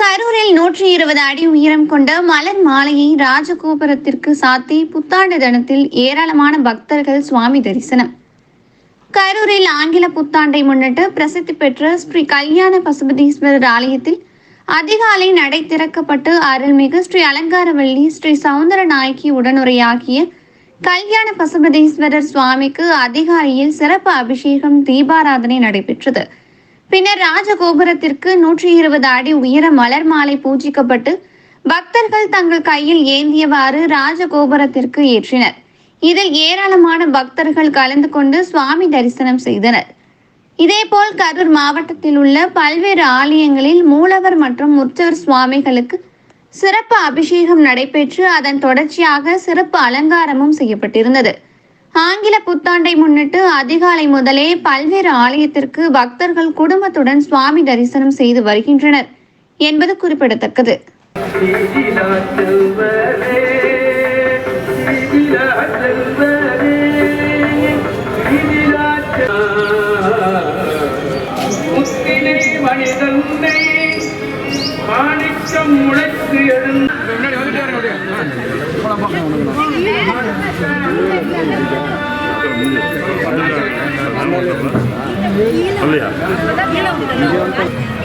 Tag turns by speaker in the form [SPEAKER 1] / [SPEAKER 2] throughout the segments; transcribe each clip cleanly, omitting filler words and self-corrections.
[SPEAKER 1] கரூரில் 120 அடி உயரம் கொண்ட மலர் மாலையை ராஜகோபுரத்திற்கு சாத்தி புத்தாண்டு தினத்தில் ஏராளமான பக்தர்கள் சுவாமி தரிசனம். கரூரில் ஆங்கில புத்தாண்டை முன்னிட்டு பிரசித்தி பெற்ற ஸ்ரீ கல்யாண பசுபதீஸ்வரர் ஆலயத்தில் அதிகாலை நடை திறக்கப்பட்டு அருள்மிகு ஸ்ரீ அலங்காரவல்லி ஸ்ரீ சவுந்தர நாயகி உடனுரையாகிய கல்யாண பசுபதீஸ்வரர் சுவாமிக்கு அதிகாலையில் சிறப்பு அபிஷேகம் தீபாராதனை நடைபெற்றது. பின்னர் ராஜகோபுரத்திற்கு 120 அடி உயர மலர் மாலை பூஜிக்கப்பட்டு பக்தர்கள் தங்கள் கையில் ஏந்தியவாறு ராஜகோபுரத்திற்கு ஏற்றினர். இதில் ஏராளமான பக்தர்கள் கலந்து கொண்டு சுவாமி தரிசனம் செய்தனர். இதேபோல் கரூர் மாவட்டத்தில் உள்ள பல்வேறு ஆலயங்களில் மூலவர் மற்றும் உற்சவர் சுவாமிகளுக்கு சிறப்பு அபிஷேகம் நடைபெற்று அதன் தொடர்ச்சியாக சிறப்பு அலங்காரமும் செய்யப்பட்டிருந்தது. ஆங்கில புத்தாண்டை முன்னிட்டு அதிகாலை முதலே பல்வேறு ஆலயத்திற்கு பக்தர்கள் குடும்பத்துடன் சுவாமி தரிசனம் செய்து வருகின்றனர் என்பது குறிப்பிடத்தக்கது.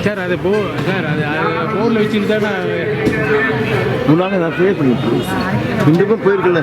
[SPEAKER 2] சார் அது சார் அது ஃபோனில் வச்சுட்டு தானே
[SPEAKER 3] முன்னாடி நான் ப்ரே பண்ணிட்டு இன்றைக்கும் போயிருக்கல.